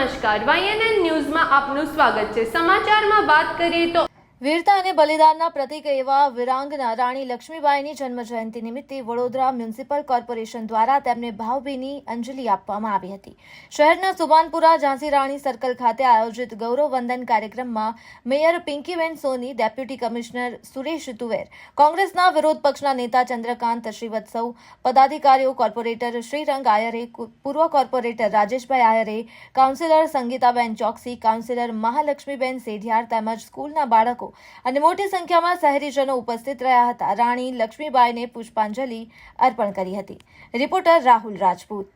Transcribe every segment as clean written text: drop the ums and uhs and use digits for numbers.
નમસ્કાર, YNN ન્યૂઝમાં આપનું સ્વાગત છે। સમાચારમાં વાત કરીએ તો વીરતા અને બલિદાનના પ્રતીક એવા વીરાંગના રાણી લક્ષ્મીબાઈની જન્મજયંતિ નિમિત્તે વડોદરા મ્યુનિસિપલ કોર્પોરેશન દ્વારા તેમને ભાવભીની અંજલિ આપવામાં આવી હતી। શહેરના સુભાનપુરા ઝાંસી રાણી સર્કલ ખાતે આયોજિત ગૌરવવંદન કાર્યક્રમમાં મેયર પિંકીબેન સોની, ડેપ્યુટી કમિશનર સુરેશ તુવેર, કોંગ્રેસના વિરોધ પક્ષના નેતા ચંદ્રકાંત શ્રીવત્સવ, પદાધિકારીઓ, કોર્પોરેટર શ્રીરંગ આયરે, પૂર્વ કોર્પોરેટર રાજેશભાઈ આયરે, કાઉન્સિલર સંગીતાબેન ચોકસી, કાઉન્સિલર મહાલક્ષ્મીબેન સેઢિયાર તેમજ સ્કૂલના બાળકો અને મોટી સંખ્યામાં શહેરીજનો ઉપસ્થિત રહ્યા હતા। રાણી લક્ષ્મીબાઈને પુષ્પાંજલિ અર્પણ કરી હતી। રિપોર્ટર રાહુલ રાજપૂત।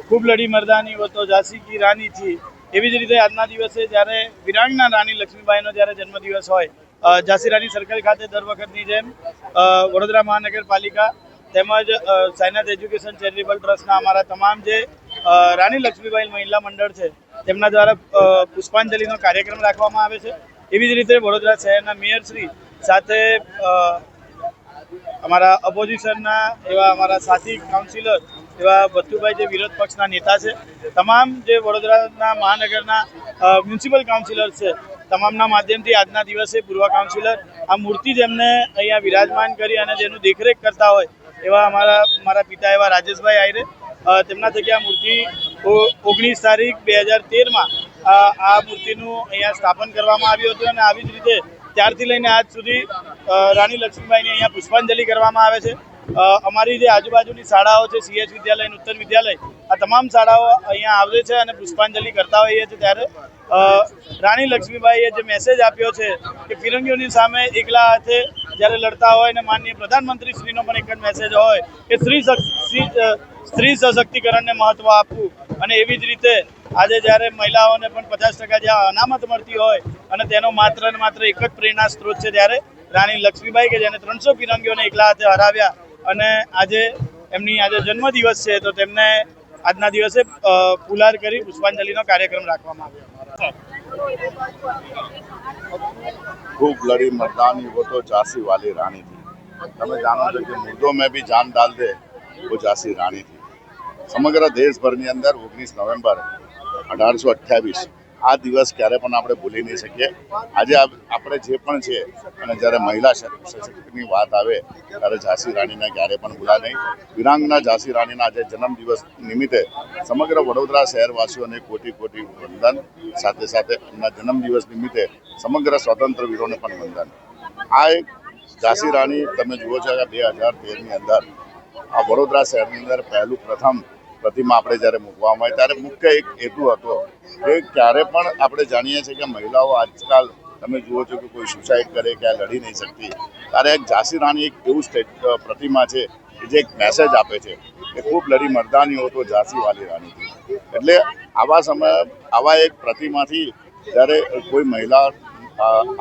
ખૂબ લડી મર્દાની वो तो झांसी की रानी थी। એવી જ રીતે આજના દિવસે જ્યારે વિરાંગના રાણી લક્ષ્મીબાઈનો જ્યારે જન્મદિવસ હોય, ઝાંસી રાણી સર્કલ ખાતે દર વખતની જેમ વડોદરા મહાનગરપાલિકા તેમજ સાયનાથ એજ્યુકેશન ચેરિટેબલ ટ્રસ્ટના અમારા તમામ જે રાણી લક્ષ્મીબાઈ મહિલા મંડળ છે તેમના દ્વારા પુષ્પાંજલિનો કાર્યક્રમ રાખવામાં આવે છે। એવી જ રીતે વડોદરા શહેરના મેયરશ્રી સાથે અમારા ઓપોઝિશનના એવા અમારા સાથી કાઉન્સિલર એવા ભથ્થુભાઈ જે વિરોધ પક્ષના નેતા છે, તમામ જે વડોદરાના મહાનગરના મ્યુનિસિપલ કાઉન્સિલર છે, તમામના માધ્યમથી આજના દિવસે પૂર્વ કાઉન્સિલર આ મૂર્તિ જેમને અહીંયા વિરાજમાન કરી અને જેનું દેખરેખ કરતા હોય એવા મારા પિતા એવા રાજેશભાઈ આયરે, તેમના થકી આ મૂર્તિ 19 તારીખ 2013માં આ મૂર્તિનું અહીંયા સ્થાપન કરવામાં આવ્યું હતું અને આવી જ રીતે ત્યારથી લઈને આજ સુધી રાણી લક્ષ્મીબાઈની અહીંયા પુષ્પાંજલિ કરવામાં આવે છે। અમારી જે આજુબાજુની શાળાઓ છે, CS વિદ્યાલય અને ઉત્તર વિદ્યાલય, આ તમામ શાળાઓ અહીંયા આવે છે અને પુષ્પાંજલિ કરતા હોઈએ છીએ। ત્યારે રાણી લક્ષ્મીબાઈએ જે મેસેજ આપ્યો છે કે ફિરંગીઓની સામે એકલા હાથે જ્યારે લડતા હોય ને માનનીય પ્રધાનમંત્રીશ્રીનો પણ એક જ મેસેજ હોય કે સ્ત્રી સશક્તિકરણને મહત્વ આપવું અને એવી જ રીતે આજે જ્યારે મહિલાઓને પણ 50% જ્યાં અનામત મળતી હોય અને તેનો માત્ર ને માત્ર એક જ પ્રેરણા સ્ત્રોત છે, ત્યારે રાણી લક્ષ્મીબાઈ કે જેને 300 ફિરંગીઓને એકલા હાથે હરાવ્યા અને આજે એમની આજે જન્મદિવસ છે તો તેમને આજના દિવસે ફુલાર કરી પુષ્પાંજલિનો કાર્યક્રમ રાખવામાં આવ્યો। खूब लड़ी मर्दानी वो तो झांसी वाली रानी थी। તમે જાણો છો કે મુર્દો में भी जान डाल दे वो झांसी रानी थी। સમગ્ર દેશભરની અંદર 19 નવેમ્બર 1828 આ દિવસ ક્યારે પણ આપણે ભૂલી નહીં શકીએ। આજે આપણે જે પણ છે અને જ્યારે મહિલા સશક્તિની વાત આવે ત્યારે ઝાંસી રાણીને ક્યારે પણ ભૂલા નહીં। વિરાંગના ઝાંસી રાણીના આજે જન્મદિવસ નિમિત્તે સમગ્ર વડોદરા શહેરવાસીઓને કોટી કોટી વંદન, સાથે સાથે એમના જન્મદિવસ નિમિત્તે સમગ્ર સ્વતંત્ર વીરોને પણ વંદન। આ એક ઝાંસી રાણી તમે જુઓ છો કે 2013ની અંદર આ વડોદરા શહેરની અંદર પ્રથમ પ્રતિમા આપણે જ્યારે મૂકવામાં આવી ત્યારે મુખ્ય એક હેતુ હતો કે ક્યારે પણ આપણે જાણીએ છીએ કે મહિલાઓ આજકાલ તમે જુઓ છો કે કોઈ સુસાઇડ કરે કે લડી નહીં શકતી, ત્યારે એક ઝાંસી રાણી એક એવું પ્રતિમા છે કે જે એક મેસેજ આપે છે કે ખૂબ લડી મર્દાની હો તો ઝાંસી વાલી રાણી હતી। એટલે આવા સમયે આવા એક પ્રતિમાથી જ્યારે કોઈ મહિલા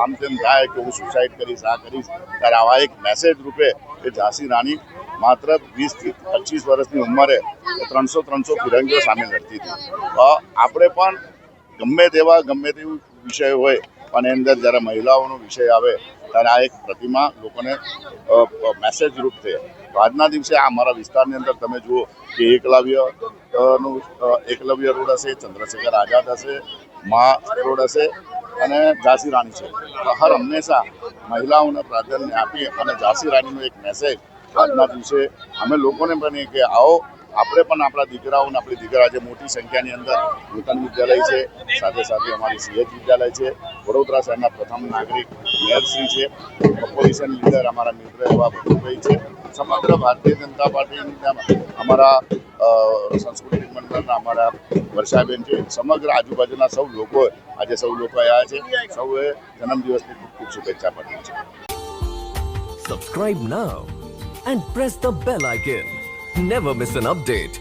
આમ તેમ થાય કે હું સુસાઇડ કરીશ આ કરીશ, ત્યારે આવા એક મેસેજ રૂપે કે ઝાંસી રાણી માત્ર 20 થી 25 વર્ષની ઉંમરે 300 ફિરંગીઓ સામે લડતી હતી। આપણે પણ ગમે તેવું વિષય હોય અને એની અંદર જ્યારે મહિલાઓનો વિષય આવે ત્યારે આ એક પ્રતિમા લોકોને મેસેજ રૂપ છે। તો આજના દિવસે આ અમારા વિસ્તારની અંદર તમે જુઓ કે એકલવ્ય રોડ હશે, ચંદ્રશેખર આઝાદ હશે, મહા રોડ હશે અને ઝાંસી રાણી છે। તો હર હંમેશા મહિલાઓને પ્રાધાન્ય આપી અને ઝાંસી રાણીનો એક મેસેજ આજના દિવસે અમે લોકોને પણ કે આવો આપણે પણ આપણા દીકરાઓને આપણી દીકરા જે મોટી સંખ્યાની અંદર નૂતન વિદ્યાલય છે, સાથે સાથે અમારી CS વિદ્યાલય છે, વડોદરા શહેરના પ્રથમ નાગરિક મેયરશ્રી છે, ઓપોઝિશન લીડર અમારા મિત્ર એવા ભથ્થુભાઈ છે, સમગ્ર ભારતીય જનતા પાર્ટીના અમારા સાંસ્કૃતિક મંડળના અમારા વર્ષાબેન છે, સમગ્ર આજુબાજુના સૌ લોકો આજે આવ્યા છે। સૌએ જન્મદિવસની ખૂબ ખૂબ શુભેચ્છા પાઠવી છે। Subscribe now and press the bell icon. Never miss an update.